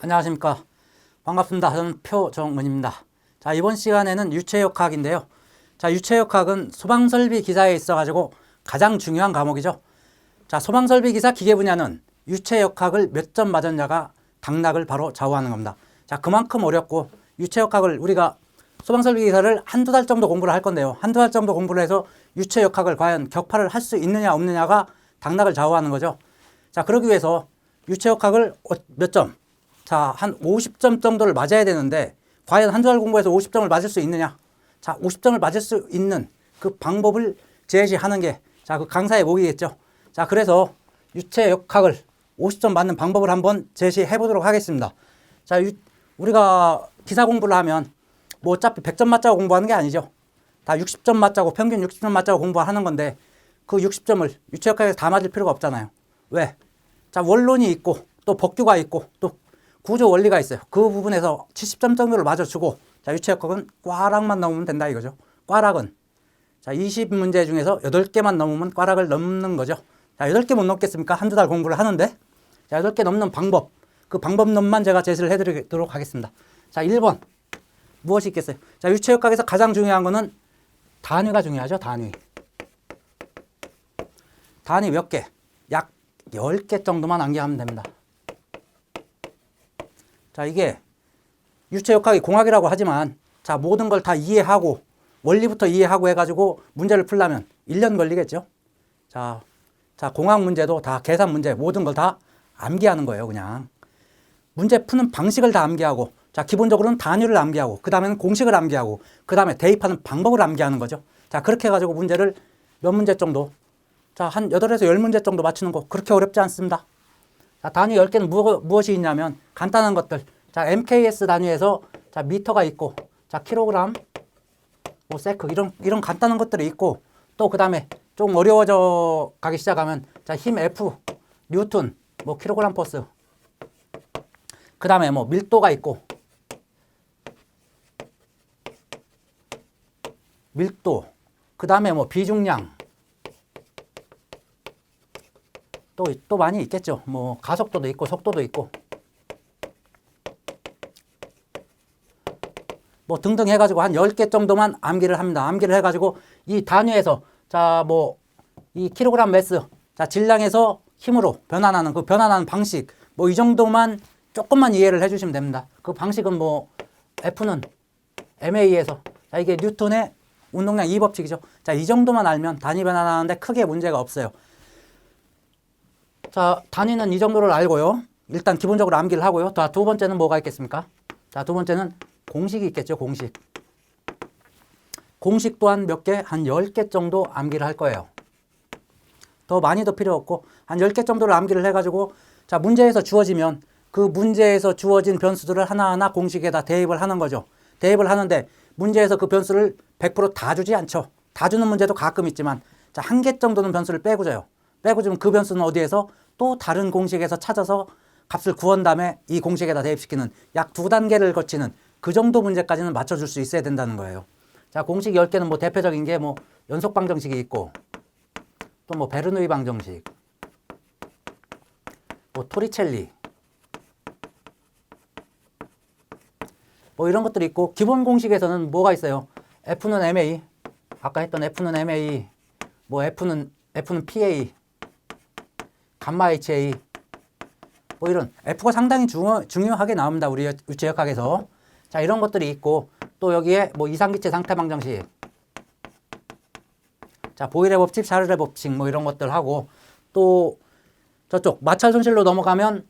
안녕하십니까. 반갑습니다. 저는 표정은입니다. 자, 이번 시간에는 유체역학인데요. 자, 유체역학은 소방설비 기사에 있어가지고 가장 중요한 과목이죠. 자, 소방설비 기사 기계 분야는 유체역학을 몇 점 맞았냐가 당락을 바로 좌우하는 겁니다. 자, 그만큼 어렵고 유체역학을 우리가 소방설비 기사를 한두 달 정도 공부를 할 건데요. 한두 달 정도 공부를 해서 유체역학을 과연 격파를 할 수 있느냐 없느냐가 당락을 좌우하는 거죠. 자, 그러기 위해서 유체역학을 몇 점? 자, 한 50점 정도를 맞아야 되는데 과연 한두 달 공부해서 50점을 맞을 수 있느냐? 자, 50점을 맞을 수 있는 그 방법을 제시하는 게 자, 그 강사의 목이겠죠. 자, 그래서 유체역학을 50점 맞는 방법을 한번 제시해 보도록 하겠습니다. 자, 우리가 기사 공부를 하면 뭐 어차피 100점 맞자고 공부하는 게 아니죠. 다 60점 맞자고 평균 60점 맞자고 공부하는 건데 그 60점을 유체역학에서 다 맞을 필요가 없잖아요. 왜? 자, 원론이 있고 또 법규가 있고 또 구조 원리가 있어요. 그 부분에서 70점 정도를 맞아주고 자, 유체역학은 꽈락만 넘으면 된다 이거죠. 꽈락은 자, 20문제 중에서 8개만 넘으면 꽈락을 넘는 거죠. 자, 8개 못 넘겠습니까? 한두 달 공부를 하는데 자, 8개 넘는 방법, 그 방법론만 제가 제시를 해드리도록 하겠습니다. 자, 1번 무엇이 있겠어요? 자, 유체역학에서 가장 중요한 거는 단위가 중요하죠. 단위 몇 개? 약 10개 정도만 암기하면 됩니다. 자, 이게 유체역학이 공학이라고 하지만 자, 모든 걸 다 이해하고 원리부터 이해하고 해가지고 문제를 풀려면 1년 걸리겠죠. 자, 공학 문제도 다 계산 문제 모든 걸 다 암기하는 거예요. 그냥 문제 푸는 방식을 다 암기하고 자, 기본적으로는 단위를 암기하고 그 다음에는 공식을 암기하고 그 다음에 대입하는 방법을 암기하는 거죠. 자, 그렇게 해가지고 문제를 몇 문제 정도 자, 한 8에서 10문제 정도 맞추는 거 그렇게 어렵지 않습니다. 자, 단위 10개는 무엇이 있냐면 간단한 것들. 자, MKS 단위에서 자, 미터가 있고 자, 킬로그램, 뭐 세크 이런 간단한 것들이 있고 또 그다음에 좀 어려워져 가기 시작하면 자, 힘 F, 뉴턴, 뭐 킬로그램 포스. 그다음에 뭐 밀도가 있고 밀도. 그다음에 뭐 비중량. 또 많이 있겠죠. 뭐 가속도도 있고 속도도 있고 뭐 등등 해가지고 한 10개 정도만 암기를 합니다. 암기를 해가지고 이 단위에서 자, 뭐 이 킬로그램 매스 자, 질량에서 힘으로 변환하는 그 변환하는 방식 뭐 이 정도만 조금만 이해를 해주시면 됩니다. 그 방식은 뭐 F는 MA에서 자, 이게 뉴턴의 운동량 2법칙이죠. 자, 이 정도만 알면 단위 변환하는데 크게 문제가 없어요. 자, 단위는 이 정도를 알고요. 일단 기본적으로 암기를 하고요. 자, 두 번째는 뭐가 있겠습니까? 자, 두 번째는 공식이 있겠죠. 공식 또한 몇 개? 한 10개 정도 암기를 할 거예요. 더 많이도 필요 없고 한 10개 정도를 암기를 해가지고 자, 문제에서 주어지면 그 문제에서 주어진 변수들을 하나하나 공식에다 대입을 하는 거죠. 대입을 하는데 문제에서 그 변수를 100% 다 주지 않죠. 다 주는 문제도 가끔 있지만 자, 한 개 정도는 변수를 빼고 줘요. 빼고 주면 그 변수는 어디에서 또 다른 공식에서 찾아서 값을 구한 다음에 이 공식에다 대입시키는 약 2단계를 거치는 그 정도 문제까지는 맞춰줄 수 있어야 된다는 거예요. 자, 공식 10개는 뭐 대표적인 게 뭐 연속 방정식이 있고 또 뭐 베르누이 방정식, 뭐 토리첼리 뭐 이런 것들이 있고 기본 공식에서는 뭐가 있어요? F는 MA, 아까 했던 F는 MA, 뭐 F는 PA, 감마 HA 뭐 이런 F가 상당히 중요하게 나옵니다. 우리 유체역학에서. 자, 이런 것들이 있고 또 여기에 뭐 이상기체 상태 방정식 자, 보일의 법칙, 샤를의 법칙 뭐 이런 것들 하고 또 저쪽 마찰 손실로 넘어가면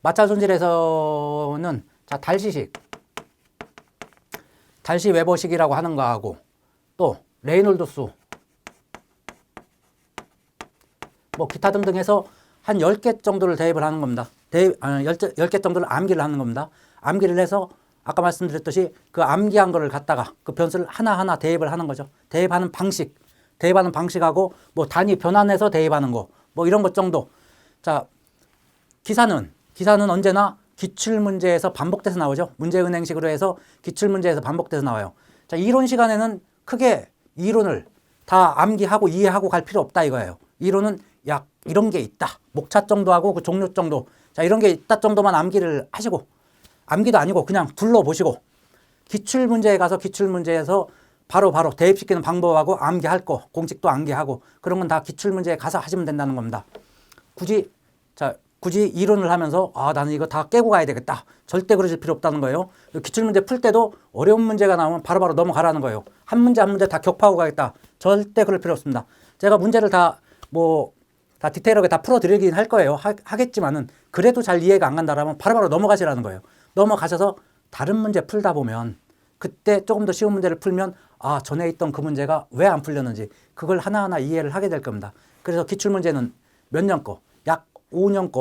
마찰 손실에서는 자, 달시 웨버식이라고 하는 거 하고 또 레이놀드 수 뭐 기타 등등 해서 한 10개 정도를 대입을 하는 겁니다. 10개 정도를 암기를 하는 겁니다. 암기를 해서 아까 말씀드렸듯이 그 암기한 거를 갖다가 그 변수를 하나하나 대입을 하는 거죠. 대입하는 방식하고 뭐 단위 변환해서 대입하는 거 뭐 이런 것 정도. 자, 기사는 언제나 기출문제에서 반복돼서 나오죠. 문제은행식으로 해서 기출문제에서 반복돼서 나와요. 자, 이론 시간에는 크게 이론을 다 암기하고 이해하고 갈 필요 없다 이거예요. 이론은 약 이런 게 있다. 목차 정도 하고 그 종료 정도. 자, 이런 게 있다 정도만 암기를 하시고, 암기도 아니고 그냥 둘러보시고, 기출문제에 가서 기출문제에서 바로 대입시키는 방법하고 암기할 거, 공식도 암기하고, 그런 건 다 기출문제에 가서 하시면 된다는 겁니다. 굳이 이론을 하면서 나는 이거 다 깨고 가야 되겠다, 절대 그러실 필요 없다는 거예요. 기출문제 풀 때도 어려운 문제가 나오면 바로바로 넘어가라는 거예요. 한 문제 한 문제 다 격파하고 가겠다, 절대 그럴 필요 없습니다. 제가 문제를 다 디테일하게 다 풀어드리긴 할 거예요. 하겠지만은 그래도 잘 이해가 안 간다라면 바로바로 넘어가시라는 거예요. 넘어가셔서 다른 문제 풀다 보면 그때 조금 더 쉬운 문제를 풀면 전에 있던 그 문제가 왜 안 풀렸는지 그걸 하나하나 이해를 하게 될 겁니다. 그래서 기출문제는 몇 년 거, 약 5년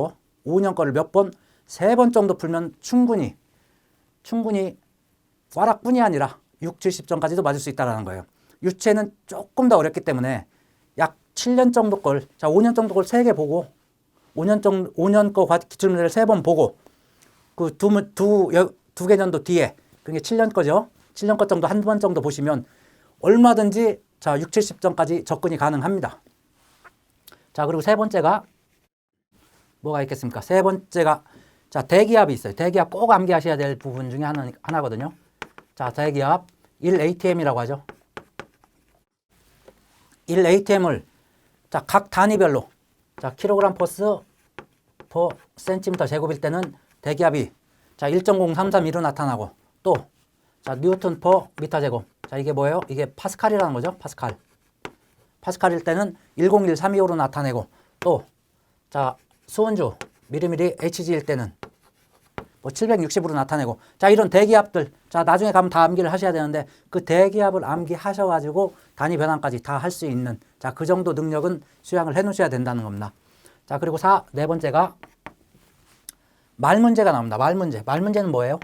거를 몇 번, 3번 정도 풀면 충분히 꽈락뿐이 아니라 6, 70점까지도 맞을 수 있다는 거예요. 유체는 조금 더 어렵기 때문에 약 7년 정도 걸, 5년 정도 걸 3개 보고 5년 거 기출문제를 3번 보고 그 두 개년도 뒤에, 그게 7년 거죠. 7년 거 정도 한 번 정도 보시면 얼마든지 6, 70점까지 접근이 가능합니다. 자, 그리고 세 번째가 뭐가 있겠습니까? 세 번째가 대기압이 있어요. 대기압 꼭 암기하셔야 될 부분 중에 하나거든요. 자, 대기압 1atm이라고 하죠. 1atm을 각 단위별로 킬로그램 퍼스 퍼 센티미터 제곱일 때는 대기압이 1.0332로 나타나고, 또 뉴턴 퍼 미터 제곱. 이게 뭐예요? 이게 파스칼이라는 거죠. 파스칼일 때는 101,325로 나타내고, 또 수온주 미리미리 HG일 때는 760으로 나타내고, 이런 대기압들 나중에 가면 다 암기를 하셔야 되는데 그 대기압을 암기하셔가지고 단위 변환까지 다 할 수 있는 그 정도 능력은 수양을 해 놓으셔야 된다는 겁니다. 그리고 네 번째가 말 문제가 나옵니다. 말 문제는 뭐예요?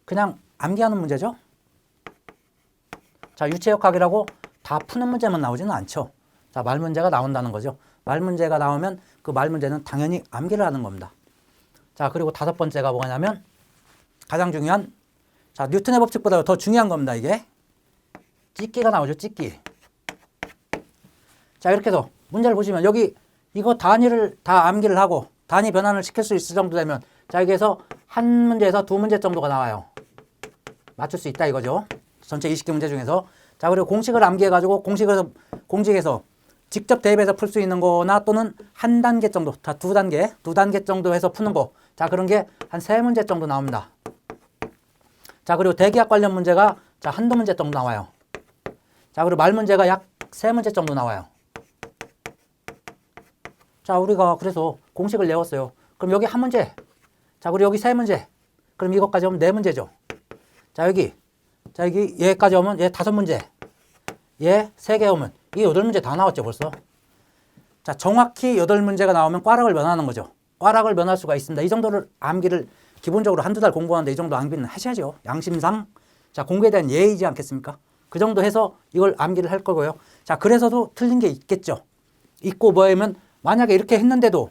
그냥 암기하는 문제죠. 유체역학이라고 다 푸는 문제만 나오지는 않죠. 말 문제가 나온다는 거죠. 말 문제가 나오면 그 말 문제는 당연히 암기를 하는 겁니다. 그리고 다섯 번째가 뭐냐면 가장 중요한 뉴턴의 법칙보다 더 중요한 겁니다. 이게 찍기가 나오죠. 찍기. 이렇게 해서 문제를 보시면 여기 이거 단위를 다 암기를 하고 단위 변환을 시킬 수 있을 정도 되면 여기에서 한 문제에서 두 문제 정도가 나와요. 맞출 수 있다 이거죠. 전체 20개 문제 중에서. 그리고 공식을 암기해가지고 공식에서 직접 대입해서 풀 수 있는 거나 또는 한 단계 정도, 두 단계 정도 해서 푸는 거. 그런 게 한 3문제 정도 나옵니다. 그리고 대기압 관련 문제가 한두 문제 정도 나와요. 그리고 말 문제가 약 3문제 정도 나와요. 우리가 그래서 공식을 외웠어요. 그럼 여기 한 문제. 그리고 여기 3문제. 그럼 이것까지 오면 4문제죠. 여기 얘까지 오면 얘 5문제. 얘 3개 오면 이 8문제 다 나왔죠, 벌써. 정확히 8문제가 나오면 꽈락을 면하는 거죠. 꽈락을 면할 수가 있습니다. 이 정도를 암기를 기본적으로 한두 달 공부하는데 이 정도 암기는 하셔야죠. 양심상. 공부에 대한 예의지 않겠습니까? 그 정도 해서 이걸 암기를 할 거고요. 그래서도 틀린 게 있겠죠. 있고 뭐냐면 만약에 이렇게 했는데도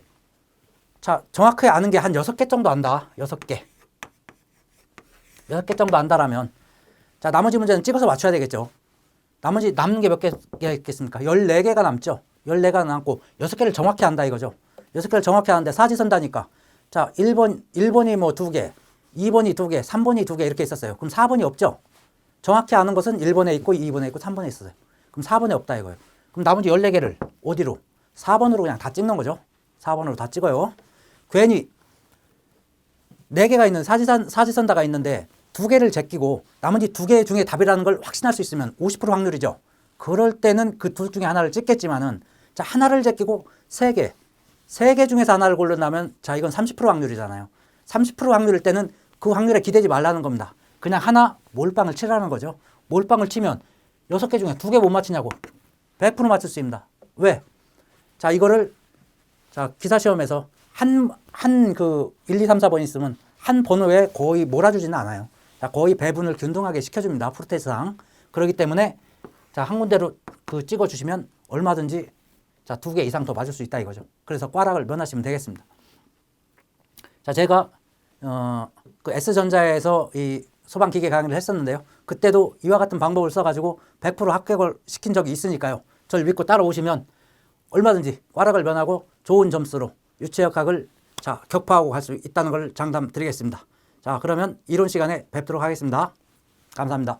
정확하게 아는 게 한 6개 정도 안다. 6개. 6개 정도 안다라면 나머지 문제는 찍어서 맞춰야 되겠죠. 나머지 남는 게 몇 개가 있겠습니까? 14개가 남죠. 14개가 남고 6개를 정확히 안다 이거죠. 6개를 정확히 아는데 사지선다니까. 1번이 뭐 2개, 2번이 2개, 3번이 2개 이렇게 있었어요. 그럼 4번이 없죠. 정확히 아는 것은 1번에 있고 2번에 있고 3번에 있었어요. 그럼 4번에 없다 이거예요. 그럼 나머지 14개를 어디로? 4번으로 그냥 다 찍는 거죠. 4번으로 다 찍어요. 괜히 4개가 있는 사지선다가 있는데 2개를 제끼고 나머지 2개 중에 답이라는 걸 확신할 수 있으면 50% 확률이죠. 그럴 때는 그 둘 중에 하나를 찍겠지만은 하나를 제끼고 3개 중에서 하나를 고른다면 이건 30% 확률이잖아요. 30% 확률일 때는 그 확률에 기대지 말라는 겁니다. 그냥 하나 몰빵을 치라는 거죠. 몰빵을 치면 6개 중에 2개 못 맞히냐고. 100% 맞출 수 있습니다. 왜? 이거를 기사시험에서 그 1, 2, 3, 4번 있으면 한 번호에 거의 몰아주지는 않아요. 거의 배분을 균등하게 시켜줍니다. 프로테스트상. 그렇기 때문에 한 군데로 찍어주시면 얼마든지 2개 이상 더 맞을 수 있다 이거죠. 그래서 꽈락을 면하시면 되겠습니다. 제가 그 S전자에서 이 소방기계 강의를 했었는데요. 그때도 이와 같은 방법을 써가지고 100% 합격을 시킨 적이 있으니까요. 저를 믿고 따라오시면 얼마든지 꽈락을 면하고 좋은 점수로 유체역학을 자, 격파하고 갈 수 있다는 걸 장담 드리겠습니다. 자, 그러면 이론 시간에 뵙도록 하겠습니다. 감사합니다.